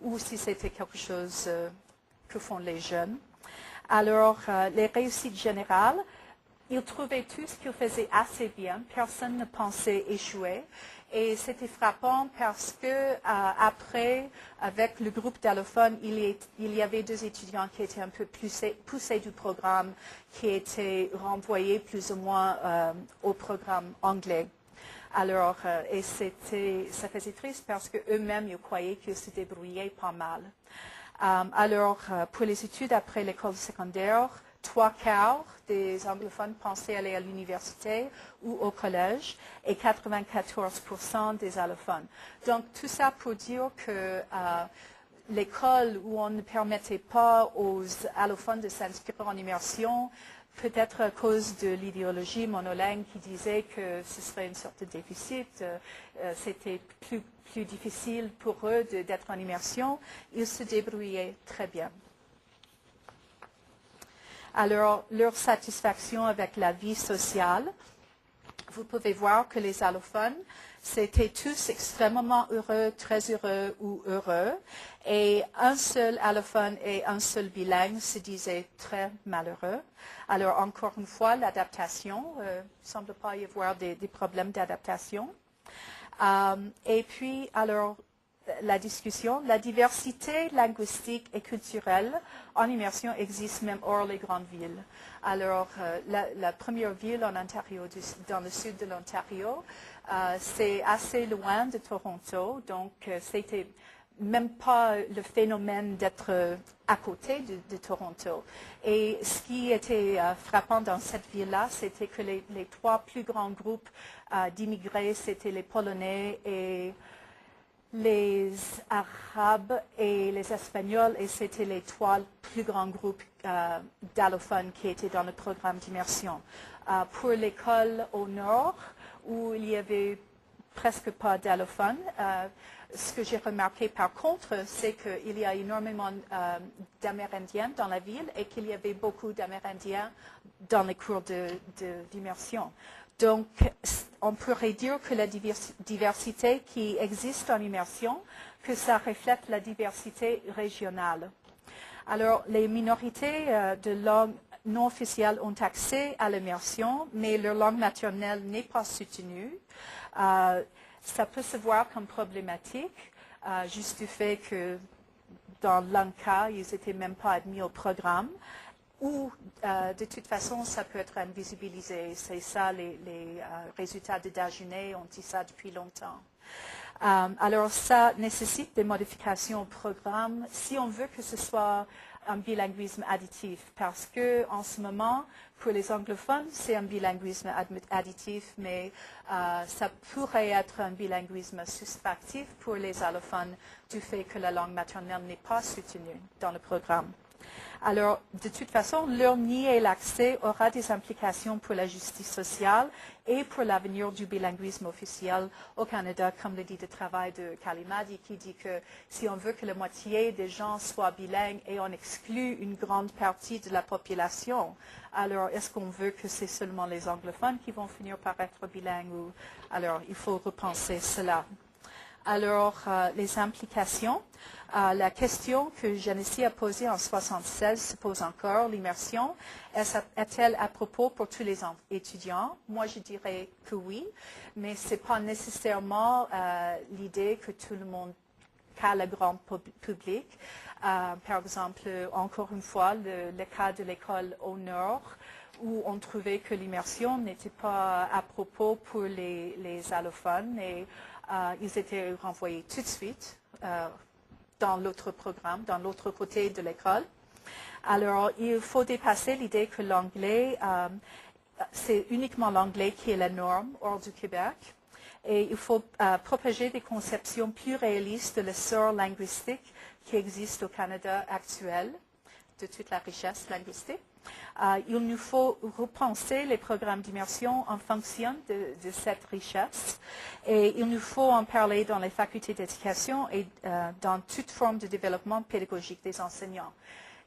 ou si c'était quelque chose que font les jeunes. Alors, les réussites générales, ils trouvaient tous qu'ils faisaient assez bien. Personne ne pensait échouer. Et c'était frappant parce que après, avec le groupe d'allophones, il y avait 2 étudiants qui étaient un peu poussés du programme, qui étaient renvoyés plus ou moins au programme anglais. Alors, et ça faisait triste parce qu'eux-mêmes, ils croyaient qu'ils se débrouillaient pas mal. Alors, pour les études après l'école secondaire, 3/4 des anglophones pensaient aller à l'université ou au collège et 94% des allophones. Donc, tout ça pour dire que l'école où on ne permettait pas aux allophones de s'inscrire en immersion, peut-être à cause de l'idéologie monolingue qui disait que ce serait une sorte de déficit, c'était plus difficile pour eux d'être en immersion, ils se débrouillaient très bien. Alors, leur satisfaction avec la vie sociale, vous pouvez voir que les allophones, c'était tous extrêmement heureux, très heureux ou heureux. Et un seul allophone et un seul bilingue se disaient très malheureux. Alors, encore une fois, l'adaptation, il ne semble pas y avoir des problèmes d'adaptation. Et puis, alors, la discussion, la diversité linguistique et culturelle en immersion existe même hors les grandes villes. Alors, la première ville en Ontario, dans le sud de l'Ontario, c'est assez loin de Toronto, donc c'était même pas le phénomène d'être à côté de Toronto. Et ce qui était frappant dans cette ville-là, c'était que les 3 plus grands groupes d'immigrés, c'était les Polonais et les Arabes et les Espagnols, et c'était les 3 plus grands groupes d'allophones qui étaient dans le programme d'immersion. Pour l'école au nord, où il y avait presque pas d'allophones, ce que j'ai remarqué par contre, c'est qu'il y a énormément d'Amérindiens dans la ville et qu'il y avait beaucoup d'Amérindiens dans les cours d'immersion. Donc, on pourrait dire que la diversité qui existe en immersion, que ça reflète la diversité régionale. Alors, les minorités de langue non officielles ont accès à l'immersion, mais leur langue maternelle n'est pas soutenue. Ça peut se voir comme problématique, juste du fait que dans l'un cas, ils n'étaient même pas admis au programme. Ou de toute façon, ça peut être invisibilisé. C'est ça, les résultats de Dagenet ont dit ça depuis longtemps. Alors, ça nécessite des modifications au programme si on veut que ce soit un bilinguisme additif, parce que en ce moment, pour les anglophones, c'est un bilinguisme additif, mais ça pourrait être un bilinguisme suspectif pour les allophones du fait que la langue maternelle n'est pas soutenue dans le programme. Alors, de toute façon, leur nier l'accès aura des implications pour la justice sociale et pour l'avenir du bilinguisme officiel au Canada, comme le dit le travail de Kalimadi, qui dit que si on veut que la moitié des gens soient bilingues et on exclut une grande partie de la population, alors est-ce qu'on veut que c'est seulement les anglophones qui vont finir par être bilingues ou... Alors, il faut repenser cela. Alors, les implications. La question que Genesee a posée en 1976 se pose encore. L'immersion est-elle à propos pour tous les étudiants? Moi, je dirais que oui, mais ce n'est pas nécessairement l'idée que tout le monde, qu'à le grand public. Par exemple, encore une fois, le cas de l'école au Nord, où on trouvait que l'immersion n'était pas à propos pour les allophones et ils étaient renvoyés tout de suite dans l'autre programme, dans l'autre côté de l'école. Alors, il faut dépasser l'idée que l'anglais, c'est uniquement l'anglais qui est la norme hors du Québec. Et il faut propager des conceptions plus réalistes de l'essor linguistique qui existe au Canada actuel, de toute la richesse linguistique. Il nous faut repenser les programmes d'immersion en fonction de cette richesse et il nous faut en parler dans les facultés d'éducation et dans toute forme de développement pédagogique des enseignants.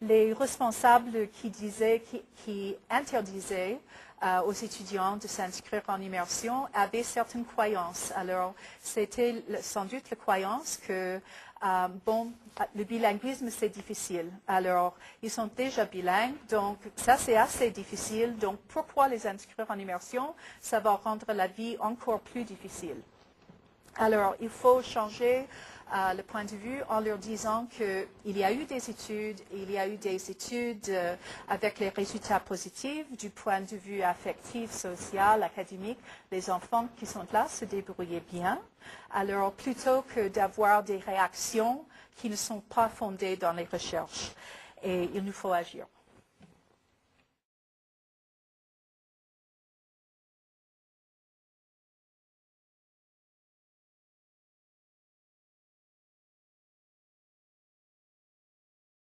les responsables qui interdisaient aux étudiants de s'inscrire en immersion avaient certaines croyances. Alors, c'était sans doute la croyance que, le bilinguisme, c'est difficile. Alors, ils sont déjà bilingues, donc ça, c'est assez difficile. Donc, pourquoi les inscrire en immersion? Ça va rendre la vie encore plus difficile. Alors, il faut changer le point de vue en leur disant qu'il y a eu des études, avec les résultats positifs du point de vue affectif, social, académique. Les enfants qui sont là se débrouillaient bien. Alors, plutôt que d'avoir des réactions qui ne sont pas fondées dans les recherches. Et il nous faut agir.